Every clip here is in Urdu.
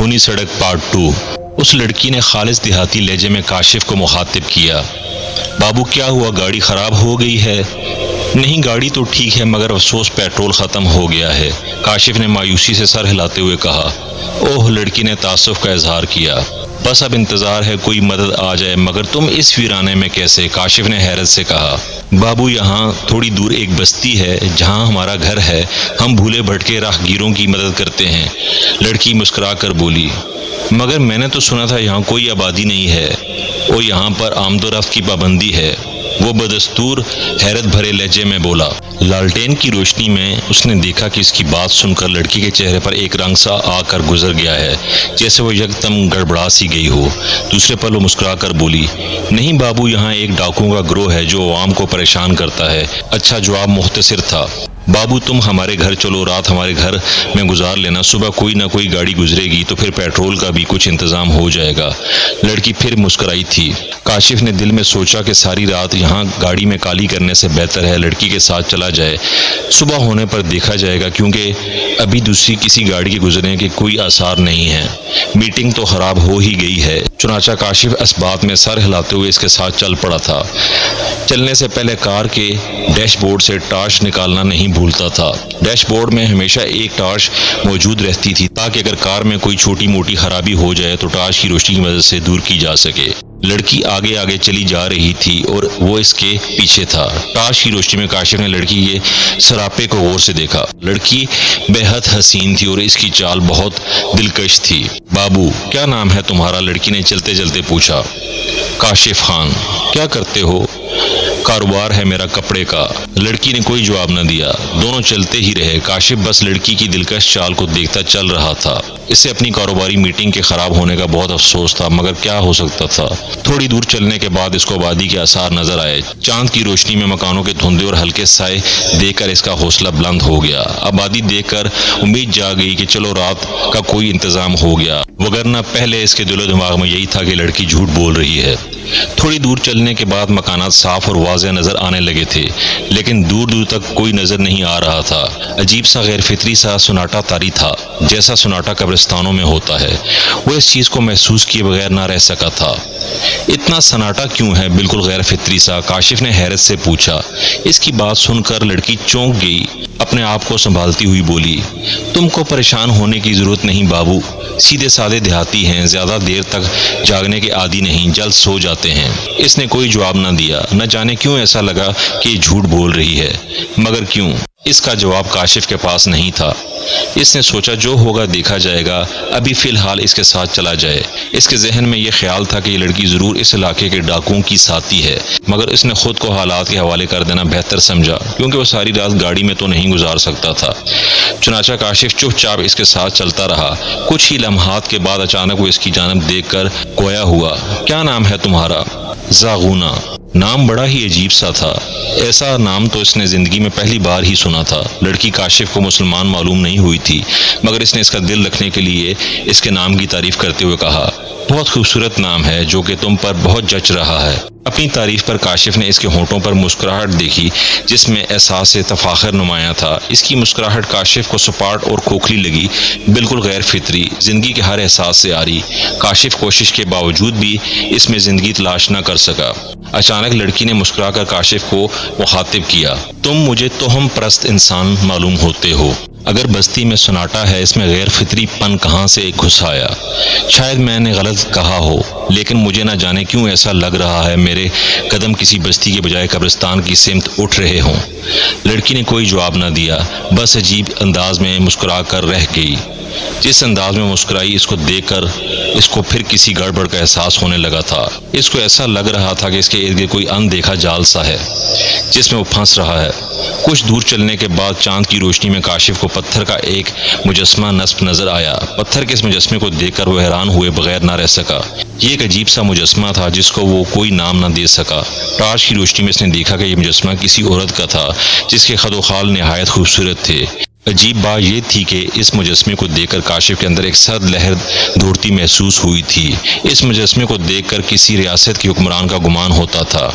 اندھونی سڑک پارٹ 2۔ اس لڑکی نے خالص دیہاتی لہجے میں کاشف کو مخاطب کیا۔ بابو کیا ہوا، گاڑی خراب ہو گئی ہے؟ نہیں، گاڑی تو ٹھیک ہے مگر افسوس پیٹرول ختم ہو گیا ہے، کاشف نے مایوسی سے سر ہلاتے ہوئے کہا۔ اوہ، لڑکی نے تعصب کا اظہار کیا۔ بس اب انتظار ہے کوئی مدد آ جائے، مگر تم اس ویرانے میں کیسے؟ کاشف نے حیرت سے کہا۔ بابو، یہاں تھوڑی دور ایک بستی ہے جہاں ہمارا گھر ہے، ہم بھولے بھٹکے راہ گیروں کی مدد کرتے ہیں، لڑکی مسکرا کر بولی۔ مگر میں نے تو سنا تھا یہاں کوئی آبادی نہیں ہے، اور یہاں پر آمد و رفت کی پابندی ہے، وہ بدستور حیرت بھرے لہجے میں بولا۔ لالٹین کی روشنی میں اس نے دیکھا کہ اس کی بات سن کر لڑکی کے چہرے پر ایک رنگ سا آ کر گزر گیا ہے، جیسے وہ یکدم گڑبڑا سی گئی ہو۔ دوسرے پل وہ مسکرا کر بولی، نہیں بابو، یہاں ایک ڈاکوؤں کا گروہ ہے جو عوام کو پریشان کرتا ہے۔ اچھا، جواب مختصر تھا۔ بابو، تم ہمارے گھر چلو، رات ہمارے گھر میں گزار لینا، صبح کوئی نہ کوئی گاڑی گزرے گی تو پھر پیٹرول کا بھی کچھ انتظام ہو جائے گا۔ لڑکی پھر مسکرائی تھی۔ کاشف نے دل میں سوچا کہ ساری رات یہاں گاڑی میں کالی کرنے سے بہتر ہے لڑکی کے ساتھ چلا جائے، صبح ہونے پر دیکھا جائے گا، کیونکہ ابھی دوسری کسی گاڑی کے گزرنے کے کوئی آثار نہیں ہیں۔ میٹنگ تو خراب ہو ہی گئی ہے۔ چنانچہ کاشف اس بات میں سر ہلاتے ہوئے اس کے ساتھ چل پڑا تھا۔ چلنے سے پہلے کار کے ڈیش بورڈ سے ٹارچ نکالنا نہیں بھولتا تھا۔ ڈیش بورڈ میں ہمیشہ ایک ٹارچ موجود رہتی تھی تاکہ اگر کار میں کوئی چھوٹی موٹی خرابی ہو جائے تو ٹارچ کی روشنی کی مدد سے دور کی جا سکے۔ لڑکی آگے آگے چلی جا رہی تھی اور وہ اس کے پیچھے تھا۔ ٹارچ کی روشنی میں کاشف نے لڑکی کے سراپے کو غور سے دیکھا۔ لڑکی بے حد حسین تھی اور اس کی چال بہت دلکش تھی۔ بابو، کیا نام ہے تمہارا؟ لڑکی نے چلتے چلتے پوچھا۔ کاشف خان۔ کیا کرتے ہو؟ کاروبار ہے میرا کپڑے کا۔ لڑکی نے کوئی جواب نہ دیا۔ دونوں چلتے ہی رہے۔ کاشف بس لڑکی کی دلکش چال کو دیکھتا چل رہا تھا۔ اسے اپنی کاروباری میٹنگ کے خراب ہونے کا بہت افسوس تھا، مگر کیا ہو سکتا تھا۔ تھوڑی دور چلنے کے بعد اس کو آبادی کے آثار نظر آئے۔ چاند کی روشنی میں مکانوں کے دھندے اور ہلکے سائے دیکھ کر اس کا حوصلہ بلند ہو گیا۔ آبادی دیکھ کر امید جا گئی کہ چلو رات کا کوئی انتظام ہو گیا، وگرنہ پہلے اس کے دل و دماغ میں یہی تھا کہ لڑکی جھوٹ بول رہی ہے۔ تھوڑی دور چلنے کے بعد مکانات صاف اور واضح نظر آنے لگے تھے، لیکن دور دور تک کوئی نظر نہیں آ رہا تھا۔ عجیب سا غیر فطری سا سناٹا طاری تھا، جیسا سناٹا قبرستانوں میں ہوتا ہے۔ وہ اس چیز کو محسوس کیے بغیر نہ رہ سکا تھا۔ اتنا سناٹا کیوں ہے، بالکل غیر فطری سا؟ کاشف نے حیرت سے پوچھا۔ اس کی بات سن کر لڑکی چونک گئی، اپنے آپ کو سنبھالتی ہوئی بولی، تم کو پریشان ہونے کی ضرورت نہیں بابو، سیدھے سادے دیہاتی ہیں، زیادہ دیر تک جاگنے کے عادی نہیں، جلد سو جاتے ہیں۔ اس نے کوئی جواب نہ دیا۔ نہ جانے کیوں ایسا لگا کہ یہ جھوٹ بول رہی ہے، مگر کیوں؟ اس کا جواب کاشف کے پاس نہیں تھا۔ اس نے سوچا جو ہوگا دیکھا جائے گا، ابھی فی الحال اس کے ساتھ چلا جائے۔ اس کے ذہن میں یہ خیال تھا کہ یہ لڑکی ضرور اس علاقے کے ڈاکوؤں کی ساتھی ہے، مگر اس نے خود کو حالات کے حوالے کر دینا بہتر سمجھا، کیونکہ وہ ساری رات گاڑی میں تو نہیں گزار سکتا تھا۔ چنانچہ کاشف چپ چاپ اس کے ساتھ چلتا رہا۔ کچھ ہی لمحات کے بعد اچانک وہ اس کی جانب دیکھ کر گویا ہوا۔ کیا نام ہے تمہارا؟ زاغونا۔ نام بڑا ہی عجیب سا تھا، ایسا نام تو اس نے زندگی میں پہلی بار ہی سنا تھا۔ لڑکی کاشف کو مسلمان معلوم نہیں ہوئی تھی، مگر اس نے اس کا دل رکھنے کے لیے اس کے نام کی تعریف کرتے ہوئے کہا، بہت خوبصورت نام ہے جو کہ تم پر بہت جچ رہا ہے۔ اپنی تعریف پر کاشف نے اس کے ہونٹوں پر مسکراہٹ دیکھی جس میں احساس تفاخر نمایاں تھا۔ اس کی مسکراہٹ کاشف کو سپاٹ اور کھوکھلی لگی، بالکل غیر فطری، زندگی کے ہر احساس سے آری۔ کاشف کوشش کے باوجود بھی اس میں زندگی تلاش نہ کر سکا۔ اچانک لڑکی نے مسکرا کر کاشف کو مخاطب کیا، تم مجھے توہم پرست انسان معلوم ہوتے ہو۔ اگر بستی میں سناٹا ہے، اس میں غیر فطری پن کہاں سے گھس آیا؟ شاید میں نے غلط کہا ہو، لیکن مجھے نہ جانے کیوں ایسا لگ رہا ہے میرے قدم کسی بستی کے بجائے قبرستان کی سمت اٹھ رہے ہوں۔ لڑکی نے کوئی جواب نہ دیا، بس عجیب انداز میں مسکرا کر رہ گئی۔ جس انداز میں مسکرائی، اس کو دیکھ کر اس کو پھر کسی گڑبڑ کا احساس ہونے لگا تھا۔ اس کو ایسا لگ رہا تھا کہ اس کے ارد گرد کوئی اندیکھا جال سا ہے جس میں وہ پھنس رہا ہے۔ کچھ دور چلنے کے بعد چاند کی روشنی میں کاشف کو پتھر کا ایک مجسمہ نصب نظر آیا۔ پتھر کے اس مجسمے کو دیکھ کر وہ حیران ہوئے بغیر نہ رہ سکا۔ یہ ایک عجیب سا مجسمہ تھا جس کو وہ کوئی نام نہ دے سکا۔ ٹارچ کی روشنی میں اس نے دیکھا کہ یہ مجسمہ کسی عورت کا تھا جس کے خد و خال نہایت خوبصورت تھے۔ عجیب بات یہ تھی کہ اس مجسمے کو دیکھ کر کاشف کے اندر ایک سرد لہر دوڑتی محسوس ہوئی تھی۔ اس مجسمے کو دیکھ کر کسی ریاست کے حکمران کا گمان ہوتا تھا۔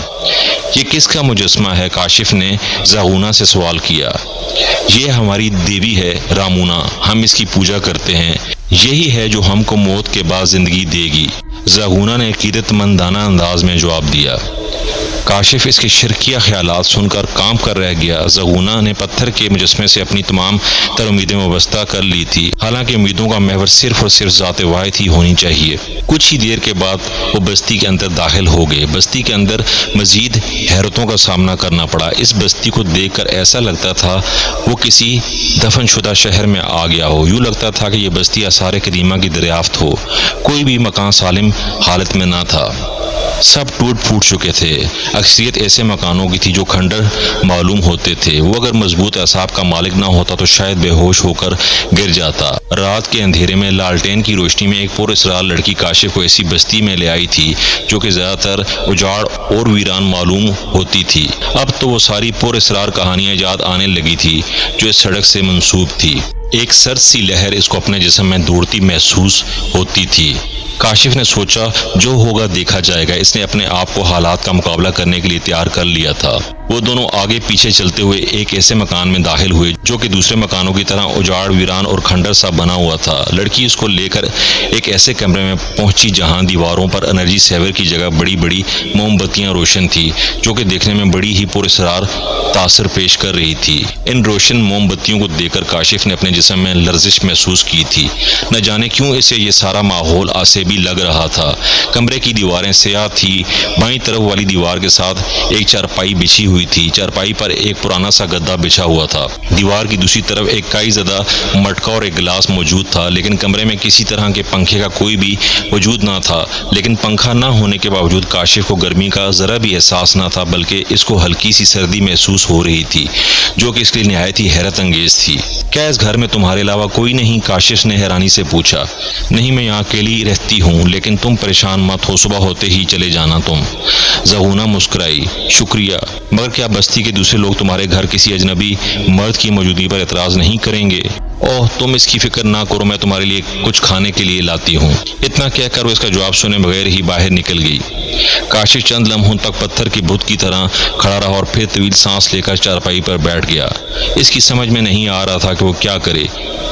یہ کس کا مجسمہ ہے؟ کاشف نے زاغونا سے سوال کیا۔ یہ ہماری دیوی ہے رامونا، ہم اس کی پوجا کرتے ہیں، یہی ہے جو ہم کو موت کے بعد زندگی دے گی، زاغونا نے عقیدت مندانہ انداز میں جواب دیا۔ کاشف اس کے شرکیہ خیالات سن کر کام کر رہ گیا۔ زاغونا نے پتھر کے مجسمے سے اپنی تمام تر امیدیں وابستہ کر لی تھی، حالانکہ امیدوں کا محور صرف اور صرف ذات واحد ہی ہونی چاہیے۔ کچھ ہی دیر کے بعد وہ بستی کے اندر داخل ہو گئے۔ بستی کے اندر مزید حیرتوں کا سامنا کرنا پڑا۔ اس بستی کو دیکھ کر ایسا لگتا تھا وہ کسی دفن شدہ شہر میں آ گیا ہو۔ یوں لگتا تھا کہ یہ بستی آثار قدیمہ کی دریافت ہو۔ کوئی بھی مکان سالم حالت میں نہ تھا، سب ٹوٹ پھوٹ چکے تھے۔ اکثریت ایسے مکانوں کی تھی جو کھنڈر معلوم ہوتے تھے۔ وہ اگر مضبوط اعصاب کا مالک نہ ہوتا تو شاید بے ہوش ہو کر گر جاتا۔ رات کے اندھیرے میں لالٹین کی روشنی میں ایک پراسرار لڑکی کاشف کو ایسی بستی میں لے آئی تھی جو کہ زیادہ تر اجاڑ اور ویران معلوم ہوتی تھی۔ اب تو وہ ساری پراسرار کہانیاں یاد آنے لگی تھی جو اس سڑک سے منسوب تھی۔ ایک سرد سی لہر اس کو اپنے جسم میں دوڑتی محسوس ہوتی تھی۔ کاشف نے سوچا جو ہوگا دیکھا جائے گا۔ اس نے اپنے آپ کو حالات کا مقابلہ کرنے کے لیے تیار کر لیا تھا۔ وہ دونوں آگے پیچھے چلتے ہوئے ایک ایسے مکان میں داخل ہوئے جو کہ دوسرے مکانوں کی طرح اجاڑ ویران اور کھنڈر سا بنا ہوا تھا۔ لڑکی اس کو لے کر ایک ایسے کمرے میں پہنچی جہاں دیواروں پر انرجی سیور کی جگہ بڑی بڑی موم بتیاں روشن تھی جو کہ دیکھنے میں بڑی ہی پراسرار تاثر پیش کر رہی تھی۔ ان روشن موم بتیوں کو دیکھ کر کاشف نے اپنے جسم میں لرزش محسوس کی تھی۔ نہ جانے کیوں اسے یہ سارا ماحول آسیبی لگ رہا تھا۔ کمرے کی دیواریں سیاہ تھی۔ بائیں طرف والی دیوار کے ساتھ ایک چارپائی بچھی ہوئی تھی۔ چارپائی پر ایک پرانا سا گدا بچھا ہوا تھا۔ دیوار کی دوسری طرف ایک کائی زدہ مٹکا اور ایک گلاس موجود تھا، لیکن کمرے میں کسی طرح کے پنکھے کا کوئی بھی وجود نہ تھا۔ لیکن پنکھا نہ ہونے کے باوجود کاشف کو گرمی کا ذرا بھی احساس نہ تھا، بلکہ اس کو ہلکی سی سردی محسوس ہو رہی تھی جو کہ اس کے لیے نہایت ہی حیرت انگیز تھی۔ کیا اس گھر میں تمہارے علاوہ کوئی نہیں؟ کاشف نے حیرانی سے پوچھا۔ نہیں، میں یہاں اکیلی رہتی ہوں، لیکن تم پریشان مت ہو، صبح ہوتے ہی چلے جانا تم۔ زاغونا مسکرائی۔ شکریہ، مگر کیا بستی کے دوسرے لوگ تمہارے گھر کسی اجنبی مرد کی موجودگی پر اعتراض نہیں کریں گے؟ اوہ، تم اس کی فکر نہ کرو، میں تمہارے لیے کچھ کھانے کے لیے لاتی ہوں۔ اتنا کہہ کر وہ اس کا جواب سنے بغیر ہی باہر نکل گئی۔ کاشف چند لمحوں تک پتھر کے بت کی طرح کھڑا رہا اور پھر طویل سانس لے کر چارپائی پر بیٹھ گیا۔ اس کی سمجھ میں نہیں آ رہا تھا کہ وہ کیا کرے۔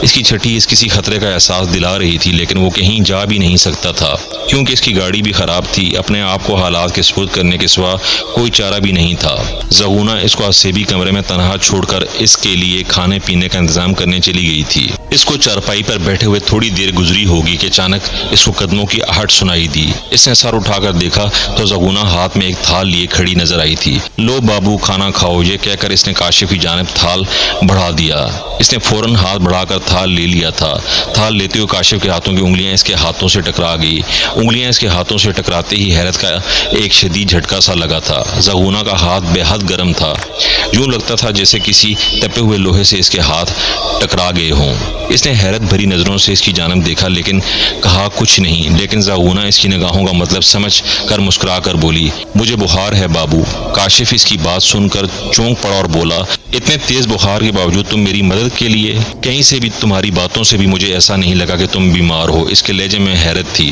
اس کی چھٹی اس کسی خطرے کا احساس دلا رہی تھی، لیکن وہ کہیں جا بھی نہیں سکتا تھا کیونکہ اس کی گاڑی بھی خراب تھی۔ اپنے آپ کو حالات کے سپرد کرنے کے سوا کوئی چارہ بھی نہیں تھا۔ زاغونا اس کو آسیبی کمرے میں تنہا چھوڑ کر اس کے لیے کھانے پینے کا انتظام کرنے چلی گئی تھی۔ اس کو چارپائی پر بیٹھے ہوئے تھوڑی دیر گزری ہوگی کہ اچانک اس کو قدموں کی آہٹ سنائی دی۔ اس نے سر اٹھا کر دیکھا تو زاغونا ہاتھ میں ایک تھال لیے کھڑی نظر آئی تھی۔ لو بابو، کھانا کھاؤ، یہ کہہ کر اس نے کاشف کی جانب تھال بڑھا دیا۔ اس نے فوراً ہاتھ بڑھا کر تھال لے لیا تھا۔ تھال لیتے ہوئے کاشف کے ہاتھوں کی انگلیاں اس کے ہاتھوں سے ٹکرا گئی۔ انگلیاں اس کے ہاتھوں سے ٹکراتے ہی حیرت کا ایک شدید جھٹکا سا لگا تھا۔ زاغونا کا ہاتھ بے حد گرم تھا، یوں لگتا تھا جیسے کسی تپے ہوئے لوہے سے اس کے ہاتھ ٹکرا گئے ہوں۔ اس نے حیرت بھری نظروں سے اس کی جانب دیکھا لیکن کہا کچھ نہیں۔ لیکن زاغونا اس کی نگاہوں کا مطلب سمجھ کر مسکرا کر بولی، مجھے بخار ہے بابو۔ کاشف اس کی بات سن کر چونک پڑا اور بولا، اتنے تیز بخار کے باوجود تم میری مدد کے لیے؟ کہیں سے بھی تمہاری باتوں سے بھی مجھے ایسا نہیں لگا کہ تم بیمار ہو۔ اس کے لہجے میں حیرت تھی۔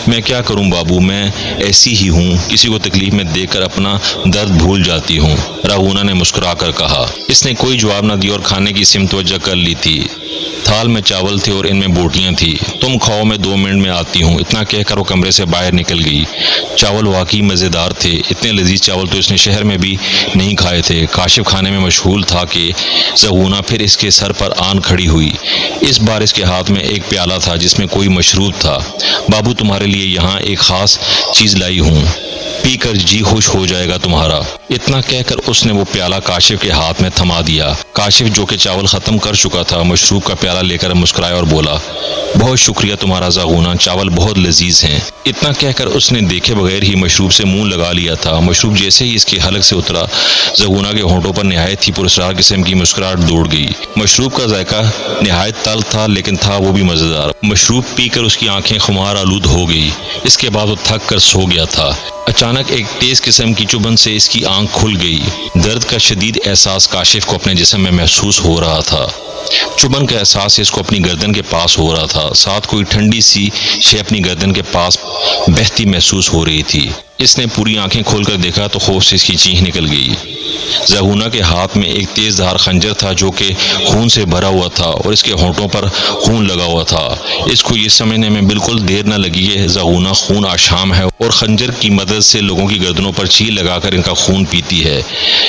میں کیا کروں بابو، میں ایسی ہی ہوں، کسی کو تکلیف میں دیکھ کر اپنا درد بھول جاتی ہوں، زاغونا نے مسکرا کر کہا۔ اس نے کوئی جواب نہ دیا اور کھانے کی سمت توجہ کر لی تھی۔ تھال میں چاول تھے اور ان میں بوٹیاں تھیں۔ تم کھاؤ، میں 2 منٹ میں آتی ہوں۔ اتنا کہہ کر وہ کمرے سے باہر نکل گئی۔ چاول واقعی مزیدار تھے۔ اتنے لذیذ چاول تو اس نے شہر میں بھی نہیں کھائے تھے۔ کاشف کھانے میں مشغول تھا کہ زاغونا پھر اس کے سر پر آن کھڑی ہوئی۔ اس بار اس کے ہاتھ میں ایک پیالہ تھا جس میں کوئی مشروب تھا۔ بابو، تمہارے لیے یہاں ایک خاص چیز لائی ہوں، پی کر جی خوش ہو جائے گا تمہارا۔ اتنا کہہ کر اس نے وہ پیالہ کاشف کے ہاتھ میں تھما دیا۔ کاشف جو کہ چاول ختم کر چکا تھا مشروب کا پیالہ لے کر مسکرایا اور بولا، بہت شکریہ تمہارا زاغونا، چاول بہت لذیذ ہیں۔ اتنا کہہ کر اس نے دیکھے بغیر ہی مشروب سے منہ لگا لیا تھا۔ مشروب جیسے ہی اس کے حلق سے اترا، زاغونا کے ہونٹوں پر نہایت ہی پراسرار قسم کی مسکراہٹ دوڑ گئی۔ مشروب کا ذائقہ نہایت تلخ تھا لیکن تھا وہ بھی مزیدار۔ مشروب پی کر اس کی آنکھیں خمار آلود ہو گئی۔ اس کے بعد وہ تھک کر سو گیا تھا۔ اچانک ایک تیز قسم کی چبھن سے اس کی آنکھ کھل گئی۔ درد کا شدید احساس کاشف کو اپنے جسم میں محسوس ہو رہا تھا۔ چبھن کا احساس اس کو اپنی گردن کے پاس ہو رہا تھا، ساتھ کوئی ٹھنڈی سی شے اپنی گردن کے پاس بہتی محسوس ہو رہی تھی۔ اس نے پوری آنکھیں کھول کر دیکھا تو خوف سے اس کی چیخ نکل گئی۔ زغونہ کے ہاتھ میں ایک تیز دھار خنجر تھا جو کہ خون سے بھرا ہوا تھا اور اس کے ہونٹوں پر خون لگا ہوا تھا۔ اس کو یہ سمجھنے میں بالکل دیر نہ لگی کہ زغونہ خون آشام ہے اور خنجر کی مدد سے لوگوں کی گردنوں پر چیل لگا کر ان کا خون پیتی ہے۔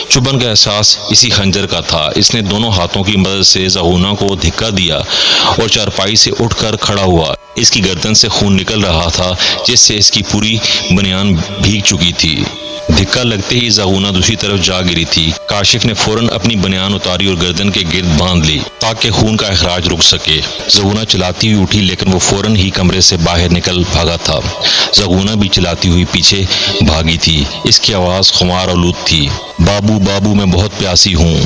چبھن کا احساس اسی خنجر کا تھا۔ اس نے دونوں ہاتھوں کی مدد سے زغونہ کو دھکا دیا اور چارپائی سے اٹھ کر کھڑا ہوا۔ اس کی گردن سے خون نکل رہا تھا جس سے اس کی پوری بنیان بھیگ چکی تھی۔ دھکا لگتے ہی زغونہ دوسری طرف جا گری تھی۔ کاشف نے فوراً اپنی بنیان اتاری اور گردن کے گرد باندھ لی تاکہ خون کا اخراج رک سکے۔ زغونہ چلاتی ہوئی اٹھی لیکن وہ فوراً ہی کمرے سے باہر نکل بھاگا تھا۔ زغونہ بھی چلاتی ہوئی پیچھے بھاگی تھی۔ اس کی آواز خمار آلود تھی۔ بابو بابو میں بہت پیاسی ہوں،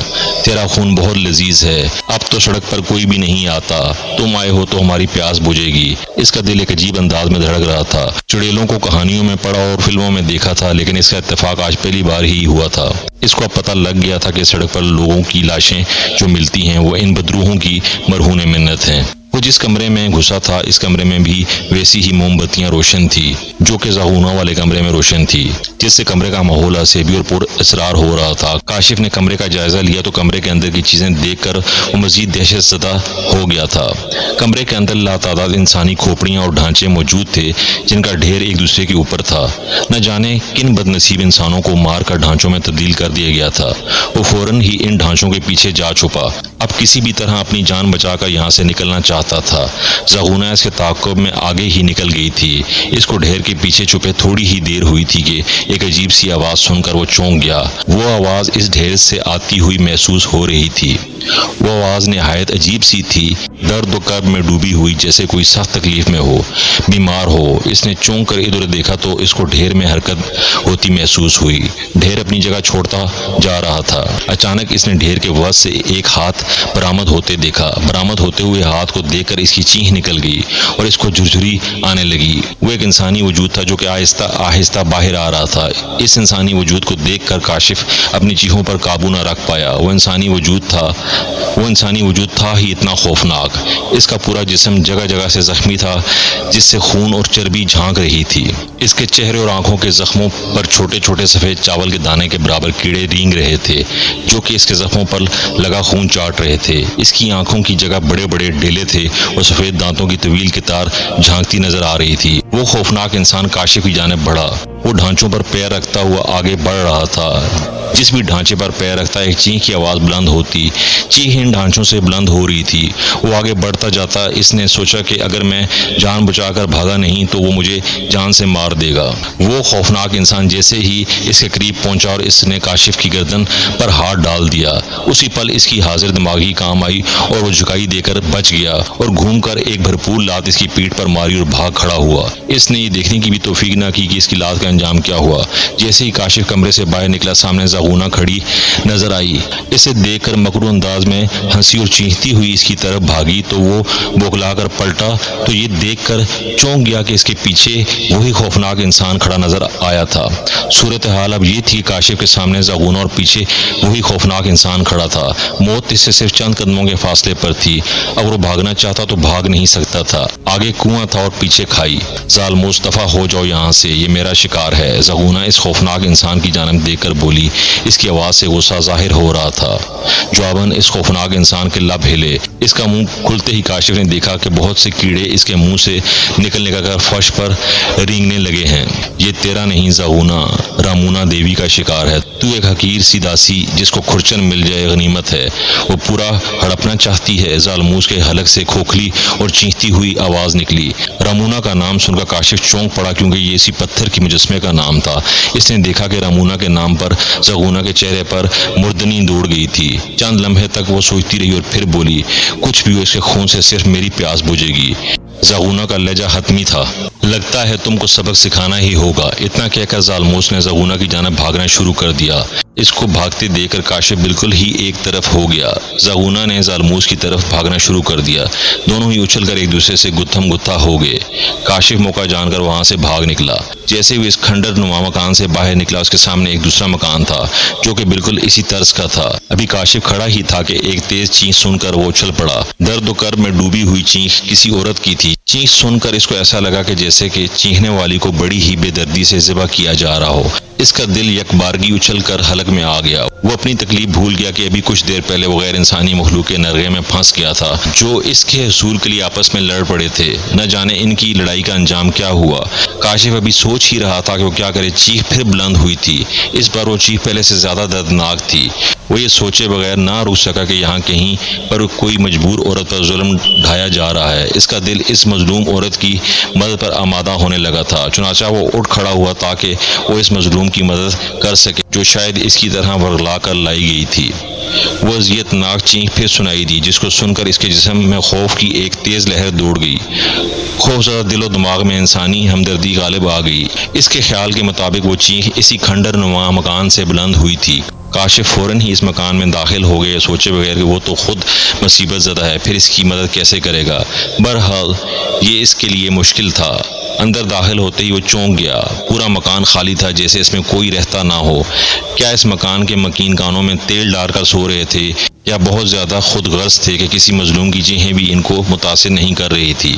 تیرا خون بہت لذیذ ہے، اب تو سڑک پر کوئی بھی نہیں آتا، تم آئے ہو تو ہماری پیاس بجھے گی۔ اس کا دل ایک عجیب انداز میں دھڑک رہا تھا۔ چڑیلوں کو کہانیوں میں پڑھا اور فلموں میں دیکھا تھا لیکن اس کا اتفاق آج پہلی بار ہی ہوا تھا۔ اس کو اب پتہ لگ گیا تھا کہ سڑک پر لوگوں کی لاشیں جو ملتی ہیں وہ ان بدروحوں کی مرہون منت ہیں۔ وہ جس کمرے میں گھسا تھا اس کمرے میں بھی ویسی ہی موم بتیاں روشن تھی جو کہ زغونہ والے کمرے میں روشن تھی، جس سے کمرے کا ماحول عصبی اور پر اسرار ہو رہا تھا۔ کاشف نے کمرے کا جائزہ لیا تو کمرے کے اندر کی چیزیں دیکھ کر وہ مزید دہشت زدہ ہو گیا تھا۔ کمرے کے اندر لاتعداد انسانی کھوپڑیاں اور ڈھانچے موجود تھے جن کا ڈھیر ایک دوسرے کے اوپر تھا۔ نہ جانے کن بد نصیب انسانوں کو مار کر ڈھانچوں میں تبدیل کر دیا گیا تھا۔ وہ فوراً ہی ان ڈھانچوں کے پیچھے جا چھپا، اب کسی بھی طرح اپنی جان بچا کر یہاں سے نکلنا چاہتا تھا۔ زغونہ اس کے تعاقب میں آگے ہی نکل گئی تھی۔ اس کو ڈھیر کے پیچھے چھپے تھوڑی ہی دیر ہوئی تھی کہ ایک عجیب سی آواز سن کر وہ چونک گیا۔ وہ آواز اس ڈھیر سے آتی ہوئی محسوس ہو رہی تھی۔ وہ آواز نہایت عجیب سی تھی، درد و کرب میں ڈوبی ہوئی، جیسے کوئی سخت تکلیف میں ہو، بیمار ہو۔ اس نے چونک کر ادھر دیکھا تو اس کو ڈھیر میں حرکت ہوتی محسوس ہوئی۔ ڈھیر اپنی جگہ چھوڑتا جا رہا تھا۔ اچانک اس نے ڈھیر کے وسط سے ایک ہاتھ برآمد ہوتے دیکھا۔ برآمد ہوتے ہوئے ہاتھ کو دیکھ کر اس کی چیخ نکل گئی اور اس کو جھرجھری آنے لگی۔ وہ ایک انسانی وجود تھا جو کہ آہستہ آہستہ باہر آ رہا تھا۔ اس انسانی وجود کو دیکھ کر کاشف اپنی چیخوں پر قابو نہ رکھ پایا۔ وہ انسانی وجود تھا ہی اتنا خوفناک۔ اس کا پورا جسم جگہ جگہ سے زخمی تھا جس سے خون اور چربی جھانک رہی تھی۔ اس کے چہرے اور آنکھوں کے زخموں پر چھوٹے چھوٹے سفید چاول کے دانے کے برابر کیڑے رینگ رہے تھے جو کہ اس کے زخموں پر لگا خون چاٹ رہے تھے۔ اس کی آنکھوں کی جگہ بڑے بڑے ڈیلے تھے اور سفید دانتوں کی طویل قطار جھانکتی نظر آ رہی تھی۔ وہ خوفناک انسان کاشف کی جانب بڑھا۔ وہ ڈھانچوں پر پیر رکھتا ہوا آگے بڑھ رہا تھا۔ جس بھی ڈھانچے پر پیر رکھتا ایک چیخ کی آواز بلند ہوتی۔ چیخ ان ڈھانچوں سے بلند ہو رہی تھی۔ وہ آگے بڑھتا جاتا۔ اس نے سوچا کہ اگر میں جان بچا کر بھاگا نہیں تو وہ مجھے جان سے مار دے گا۔ وہ خوفناک انسان جیسے ہی اس کے قریب پہنچا اور اس نے کاشف کی گردن پر ہاتھ ڈال دیا، اسی پل اس کی حاضر دماغی کام آئی اور وہ جھکائی دے کر بچ گیا اور گھوم کر ایک بھرپور لات اس کی پیٹھ پر ماری اور بھاگ کھڑا ہوا۔ اس نے یہ دیکھنے کی بھی توفیق نہ کی کہ اس کی لات کا انجام کیا ہوا۔ جیسے ہی کاشف کمرے سے باہر نکلا سامنے زغونہ کھڑی نظر آئی۔ اسے دیکھ کر مکروہ انداز میں ہنسی اور چیختی ہوئی اس کی طرف بھاگی تو وہ بوکھلا کر پلٹا تو یہ دیکھ کر چونک گیا کہ اس کے پیچھے وہی خوفناک انسان کھڑا نظر آیا تھا۔ صورتحال اب یہ تھی کہ کاشف کے سامنے زغونہ اور پیچھے وہی خوفناک انسان کھڑا تھا۔ موت اس سے صرف چند قدموں کے فاصلے پر تھی۔ اگر وہ بھاگنا چاہتا تو بھاگ نہیں سکتا تھا۔ آگے کنواں تھا اور پیچھے کھائی۔ ظالموس دفع ہو جاؤ یہاں سے، یہ میرا شکار ہے، زغونہ اس خوفناک انسان کی جانب دیکھ کر بولی۔ اس کی آواز سے غصہ ظاہر ہو رہا تھا۔ جواباً اس خوفناک انسان کے لب ہلے۔ اس کا منہ کھلتے ہی کاشف نے دیکھا کہ بہت سے کیڑے اس کے منہ سے نکل کر فرش پر رینگنے لگے ہیں۔ یہ تیرا نہیں زغونہ، رامونا دیوی کا شکار ہے۔ تو ایک حقیر سی داسی جس کو کھرچن مل جائے غنیمت ہے، وہ پورا ہڑپنا چاہتی ہے۔ ظالموس کے حلق سے کھوکھلی اور چیختی ہوئی آواز نکلی۔ رامونا کا نام سن کر کاشف چونک پڑا کیونکہ یہ اسی پتھر کی مجسمے کا نام تھا۔ اس نے دیکھا کہ رامونا کے نام پر زغونہ کے چہرے پر مردنی دوڑ گئی تھی۔ چند لمحے تک وہ سوچتی رہی اور پھر بولی، کچھ بھی ہو اس کے خون سے صرف میری پیاس بجھے گی۔ زغونہ کا لہجہ حتمی تھا۔ لگتا ہے تم کو سبق سکھانا ہی ہوگا۔ اتنا کہہ کر ظالموس نے زغونہ کی جانب بھاگنا شروع کر دیا۔ اس کو بھاگتے دیکھ کر کاشف بالکل ہی ایک طرف ہو گیا۔ زاغونا نے زالموس کی طرف بھاگنا شروع کر دیا۔ دونوں ہی اچھل کر ایک دوسرے سے گتھم گتھا ہو گئے۔ کاشف موقع جان کر وہاں سے بھاگ نکلا۔ جیسے وہ اس کھنڈر نما مکان سے باہر نکلا، اس کے سامنے ایک دوسرا مکان تھا جو کہ بالکل اسی طرز کا تھا۔ ابھی کاشف کھڑا ہی تھا کہ ایک تیز چینخ سن کر وہ اچھل پڑا۔ درد و کرب میں ڈوبی ہوئی چینخ کسی عورت کی تھی۔ چینخ سن کر اس کو ایسا لگا کہ جیسے کہ چینخنے والی کو بڑی ہی بے دردی سے ذبح کیا جا رہا ہو۔ اس کا دل یک بارگی اچھل کر حلق میں آ گیا۔ وہ اپنی تکلیف بھول گیا کہ ابھی کچھ دیر پہلے وہ غیر انسانی مخلوق کے نرغے میں پھنس گیا تھا جو اس کے حصول کے لیے آپس میں لڑ پڑے تھے۔ نہ جانے ان کی لڑائی کا انجام کیا ہوا۔ کاشف ابھی سوچ ہی رہا تھا کہ وہ کیا کرے، چیخ پھر بلند ہوئی تھی۔ اس بار وہ چیخ پہلے سے زیادہ دردناک تھی۔ وہ یہ سوچے بغیر نہ رک سکا کہ یہاں کہیں پر کوئی مجبور عورت پر ظلم ڈھایا جا رہا ہے۔ اس کا دل اس مظلوم عورت کی مدد پر آمادہ ہونے لگا تھا۔ چنانچہ وہ اٹھ کھڑا ہوا تاکہ وہ اس مظلوم کی مدد کر سکے جو شاید اس کی طرح ورغلا کر لائی گئی تھی۔ وہ اذیت ناک چینخ پھر سنائی دی، جس کو سن کر اس کے جسم میں خوف کی ایک تیز لہر دوڑ گئی۔ خوف زدہ دل و دماغ میں انسانی ہمدردی غالب آ گئی۔ اس کے خیال کے مطابق وہ چینخ اسی کھنڈر نما مکان سے بلند ہوئی تھی۔ کاشف فوراً ہی اس مکان میں داخل ہو گئے، سوچے بغیر کہ وہ تو خود مصیبت زدہ ہے، پھر اس کی مدد کیسے کرے گا۔ بہرحال یہ اس کے لیے مشکل تھا۔ اندر داخل ہوتے ہی وہ چونک گیا۔ پورا مکان خالی تھا، جیسے اس میں کوئی رہتا نہ ہو۔ کیا اس مکان کے مکین کانوں میں تیل ڈال کر سو رہے تھے یا بہت زیادہ خود غرض تھے کہ کسی مظلوم کی چیخیں بھی ان کو متاثر نہیں کر رہی تھی۔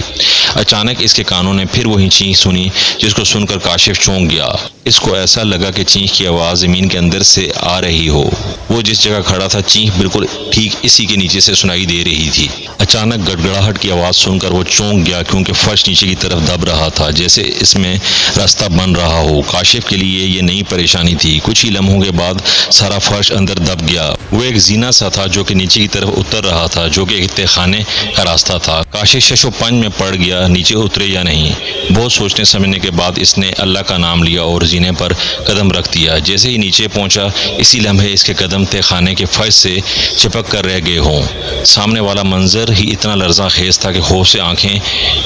اچانک اس کے کانوں نے پھر وہی چینخ سنی، جس کو سن کر کاشف چونک گیا۔ اس کو ایسا لگا کہ چینخ کی آواز زمین کے اندر سے آ رہی ہو۔ وہ جس جگہ کھڑا تھا چینخ بالکل ٹھیک اسی کے نیچے سے سنائی دے رہی تھی۔ اچانک گڑگڑاہٹ کی آواز سن کر وہ چونک گیا، کیونکہ فرش نیچے کی طرف دب رہا تھا، جیسے اس میں راستہ بن رہا ہو۔ کاشف کے لیے یہ نئی پریشانی تھی۔ کچھ ہی لمحوں کے بعد سارا فرش اندر دب گیا۔ وہ ایک زینہ سا تھا جو کہ نیچے کی طرف اتر رہا تھا، جو کہ ایک تہہ خانے کا راستہ تھا۔ کاشف شش و پنج میں پڑ گیا، نیچے اترے یا نہیں۔ بہت سوچنے سمجھنے کے بعد اس نے اللہ کا نام لیا اور زینے پر قدم رکھ دیا۔ جیسے ہی نیچے پہنچا، اسی لمحے اس کے قدم تہہ خانے کے فرش سے چپک کر رہ گئے ہوں۔ سامنے والا منظر ہی اتنا لرزاں خیز تھا کہ خوف سے آنکھیں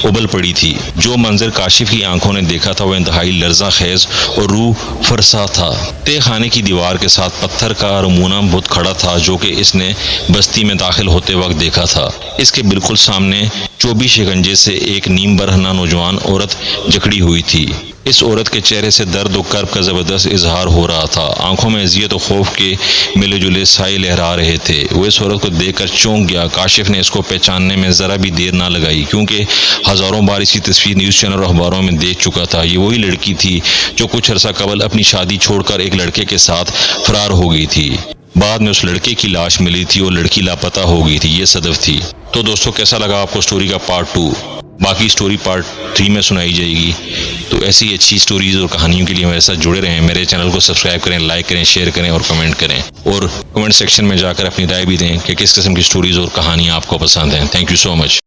ابل پڑی تھی۔ جو منظر کاشف کی آنکھوں نے دیکھا تھا وہ انتہائی لرزاں خیز اور روح فرسا تھا۔ تہہ خانے کی دیوار کے ساتھ پتھر کا رمونہ بت کھڑا تھا جو کہ اس نے بستی میں داخل ہوتے وقت دیکھا تھا۔ اس کے بالکل سامنے چوبی شکنجے سے ایک نیم برہنہ نوجوان عورت جکڑی ہوئی تھی۔ اس عورت کے چہرے سے درد و کرب کا زبردست اظہار ہو رہا تھا۔ آنکھوں میں اذیت و خوف کے ملے جلے سائے لہرا رہے تھے۔ وہ اس عورت کو دیکھ کر چونک گیا۔ کاشف نے اس کو پہچاننے میں ذرا بھی دیر نہ لگائی، کیونکہ ہزاروں بار اس کی تصویر نیوز چینل اور اخباروں میں دیکھ چکا تھا۔ یہ وہی لڑکی تھی جو کچھ عرصہ قبل اپنی شادی چھوڑ کر ایک لڑکے کے ساتھ فرار ہو گئی تھی۔ بعد میں اس لڑکے کی لاش ملی تھی اور لڑکی لاپتہ ہو گئی تھی۔ یہ صدف تھی۔ تو دوستو، کیسا لگا آپ کو سٹوری کا پارٹ 2؟ باقی سٹوری پارٹ 3 میں سنائی جائے گی۔ تو ایسی اچھی سٹوریز اور کہانیوں کے لیے میرے ساتھ جڑے رہیں۔ میرے چینل کو سبسکرائب کریں، لائک کریں، شیئر کریں اور کمنٹ کریں، اور کمنٹ سیکشن میں جا کر اپنی رائے بھی دیں کہ کس قسم کی سٹوریز اور کہانیاں آپ کو پسند ہیں۔ Thank you so much.